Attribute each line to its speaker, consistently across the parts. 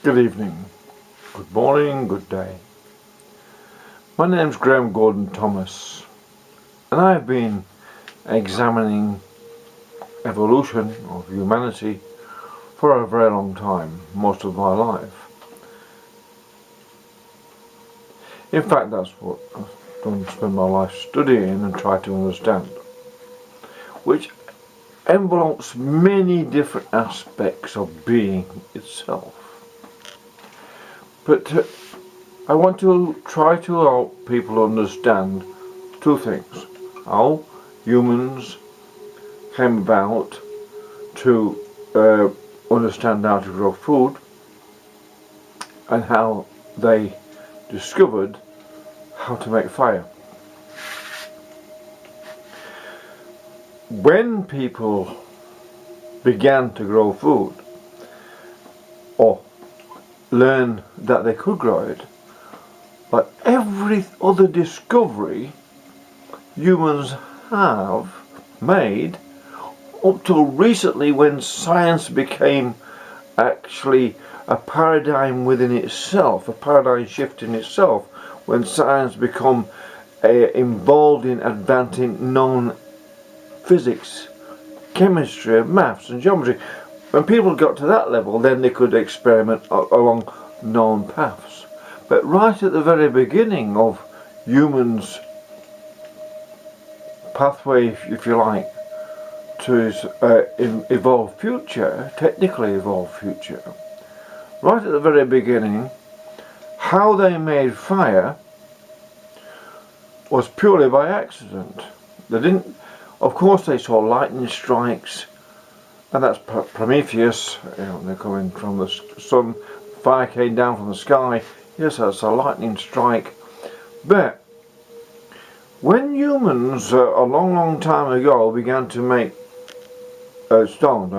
Speaker 1: Good evening, good morning, good day. My name's Graham Gordon Thomas, and I've been examining evolution of humanity for a very long time, most of my life. In fact, that's what I've done, spend my life studying and try to understand, which envelopes many different aspects of being itself. But I want to try to help people understand two things: how humans came about to understand how to grow food, and how they discovered how to make fire. When people began to grow food, or learn that they could grow it, like every other discovery humans have made up till recently, when science became actually a paradigm within itself, a paradigm shift in itself, when science become involved in advancing known physics, chemistry, maths and geometry. When people got to that level, then they could experiment along known paths. But right at the very beginning of humans' pathway, if you like, to evolved future, technically evolved future, right at the very beginning, how they made fire was purely by accident. They didn't, of course they saw lightning strikes, and that's Prometheus, they're coming from the sun, fire came down from the sky, yes, that's a lightning strike. But when humans a long time ago began to make stone,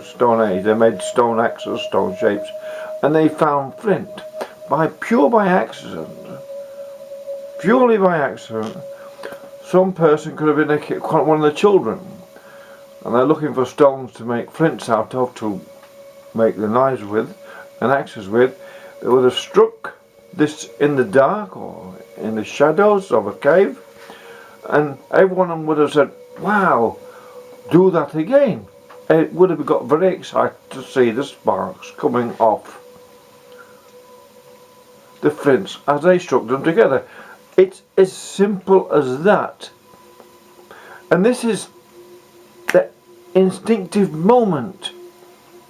Speaker 1: Stone Age, they made stone axes, stone shapes, and they found flint by accident, purely by accident. Some person could have been one of the children, and they're looking for stones to make flints out of, to make the knives with and axes with. They would have struck this in the dark or in the shadows of a cave, and everyone would have said, "Wow, do that again." It would have got very excited to see the sparks coming off the flints as they struck them together. It's as simple as that. And this is the instinctive moment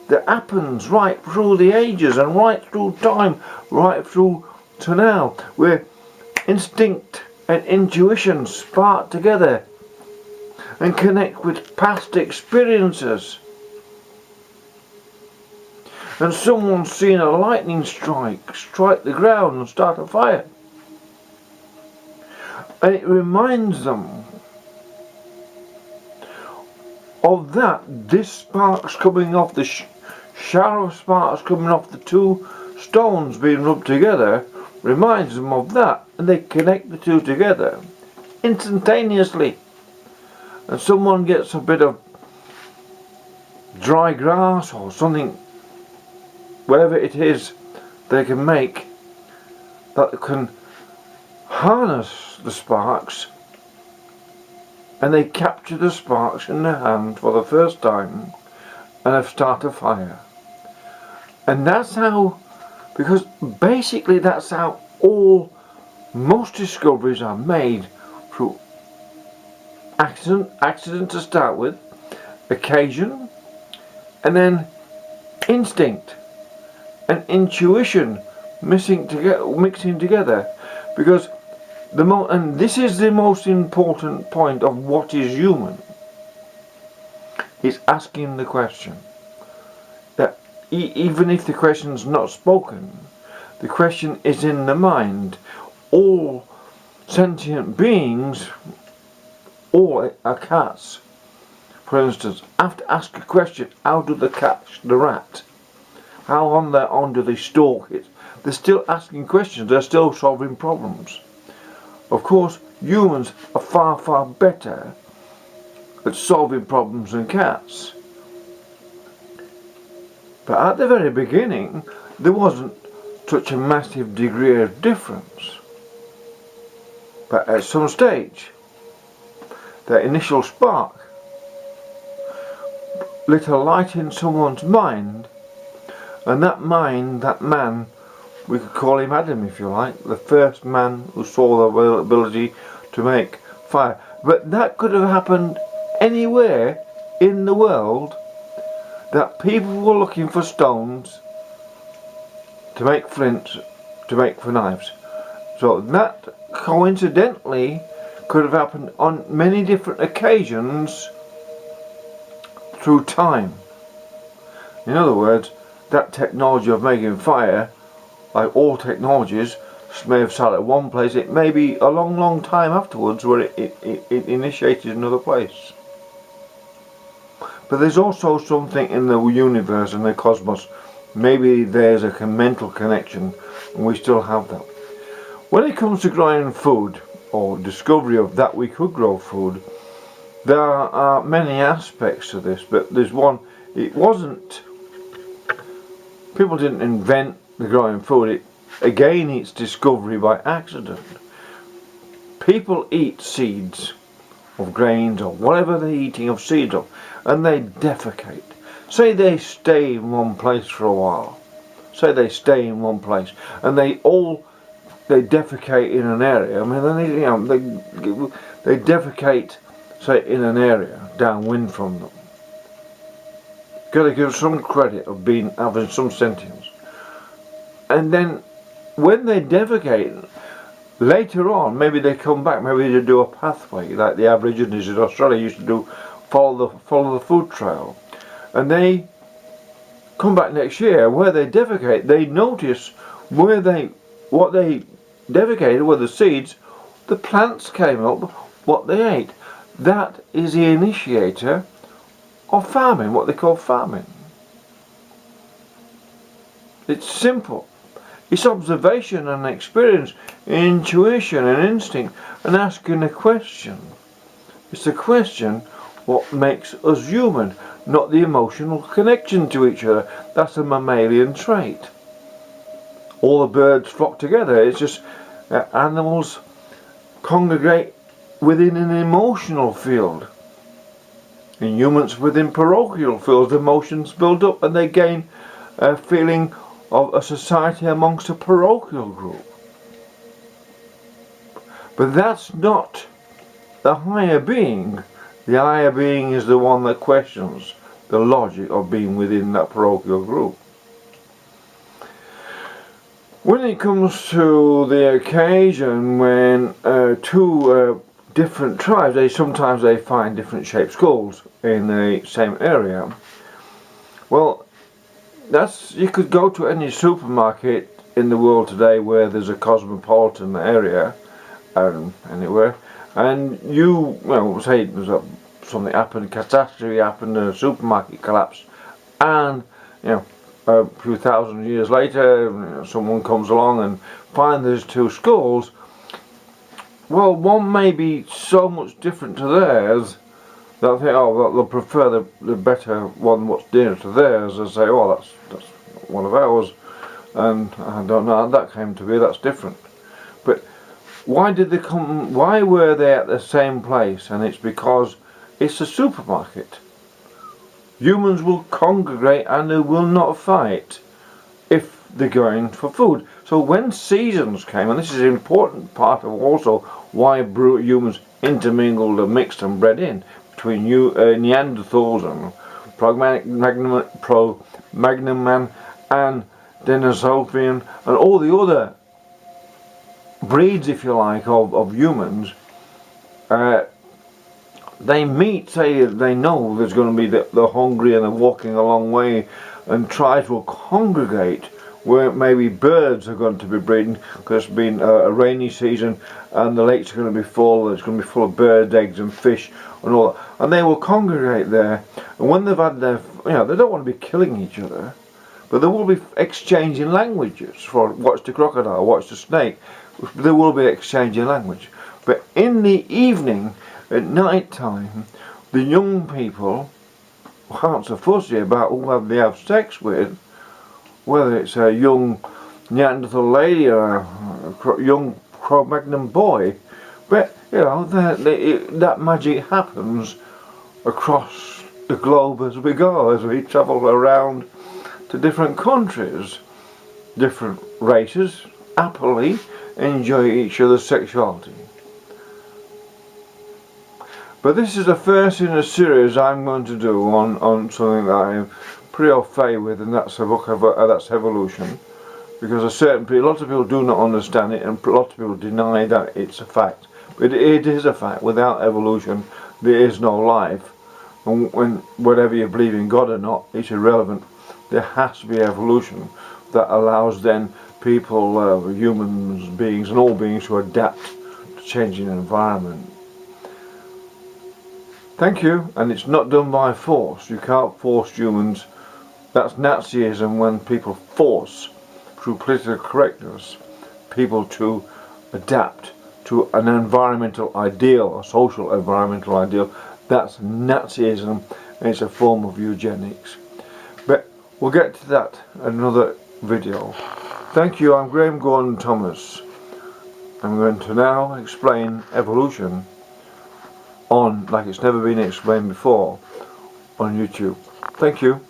Speaker 1: that happens right through the ages and right through time, right through to now, where instinct and intuition spark together and connect with past experiences. And someone's seen a lightning strike the ground and start a fire. And it reminds them of that. This sparks coming off, the shower of sparks coming off the two stones being rubbed together, reminds them of that, and they connect the two together instantaneously. And someone gets a bit of dry grass or something, whatever it is they can make, that can harness the sparks, and they capture the sparks in their hand for the first time and have started a fire. And that's how, because basically that's how most discoveries are made, through accident to start with, occasion, and then instinct and intuition mixing together. Because and this is the most important point of what is human, is asking the question. That even if the question's not spoken, the question is in the mind. All sentient beings, or cats, for instance, have to ask a question: how do they catch the rat? How on their own do they stalk it? They're still asking questions, they're still solving problems. Of course, humans are far better at solving problems than cats. But at the very beginning, there wasn't such a massive degree of difference. But at some stage, that initial spark lit a light in someone's mind, and that mind, that man, we could call him Adam if you like, the first man who saw the ability to make fire. But that could have happened anywhere in the world, that people were looking for stones to make flints, to make for knives. So that coincidentally could have happened on many different occasions through time. In other words, that technology of making fire, like all technologies, may have started at one place. It may be a long time afterwards where it initiated another place. But there's also something in the universe and the cosmos. Maybe there's a mental connection, and we still have that. When it comes to growing food, or discovery of that we could grow food, there are many aspects to this, but there's one. It wasn't, people didn't invent the growing food. Again, it's discovery by accident. People eat seeds of grains or whatever they're eating of seeds of, and they defecate. Say they stay in one place for a while. Say they stay in one place, and they defecate in an area. I mean, they defecate, say, in an area downwind from them. Got to give some credit of having some sentience. And then, when they defecate, later on, maybe they come back. Maybe they do a pathway, like the Aborigines in Australia used to do, follow the food trail, and they come back next year. Where they defecate, they notice what they defecated were the seeds. The plants came up, what they ate. That is the initiator of farming, what they call farming. It's simple. It's observation and experience, intuition and instinct, and asking a question. It's the question what makes us human, not the emotional connection to each other. That's a mammalian trait. All the birds flock together. It's just animals congregate within an emotional field. In humans, within parochial fields, emotions build up and they gain a feeling of a society amongst a parochial group. But that's not the higher being. The higher being is the one that questions the logic of being within that parochial group. When it comes to the occasion when two different tribes, sometimes they find different shaped skulls in the same area. Well, you could go to any supermarket in the world today where there's a cosmopolitan area, anywhere, and say there's something happened, catastrophe happened, a supermarket collapsed, and a few thousand years later, someone comes along and finds there's two skulls. Well, one may be so much different to theirs that they think, they'll prefer the better one, what's nearer to theirs. They say, that's one of ours, and I don't know how that came to be. That's different. But why did they come? Why were they at the same place? And it's because it's a supermarket. Humans will congregate and they will not fight if they're going for food. So when seasons came, and this is an important part of also why humans intermingled and mixed and bred in between Neanderthals and Cro-Magnon man and Denisovian and all the other breeds, if you like, of humans. They meet, say they know there's going to be the hungry and they're walking a long way, and try to congregate where maybe birds are going to be breeding because it's been a rainy season and the lakes are going to be full. It's going to be full of birds, eggs and fish and all that. And they will congregate there, and when they've had their, they don't want to be killing each other, but they will be exchanging languages. For what's the crocodile, what's the snake, there will be exchanging language. But in the evening, at night time, the young people who aren't so fussy about who they have sex with whether it's a young Neanderthal lady or a young Cro-Magnon boy, but you know that magic happens across the globe as we go, as we travel around to different countries. Different races happily enjoy each other's sexuality. But this is the first in a series I'm going to do on something that I'm pretty au fait with, and that's a book of that's evolution. Because a lot of people do not understand it, and a lot of people deny that it's a fact. But it is a fact. Without evolution, there is no life. And whether you believe in God or not, it's irrelevant. There has to be evolution that allows then people, humans, beings, and all beings to adapt to changing environment. Thank you, and it's not done by force. You can't force humans. That's Nazism, when people force, through political correctness, people to adapt to an environmental ideal, a social environmental ideal. That's Nazism, and it's a form of eugenics. But we'll get to that in another video. Thank you, I'm Graham Gordon Thomas. I'm going to now explain evolution like it's never been explained before on YouTube. Thank you.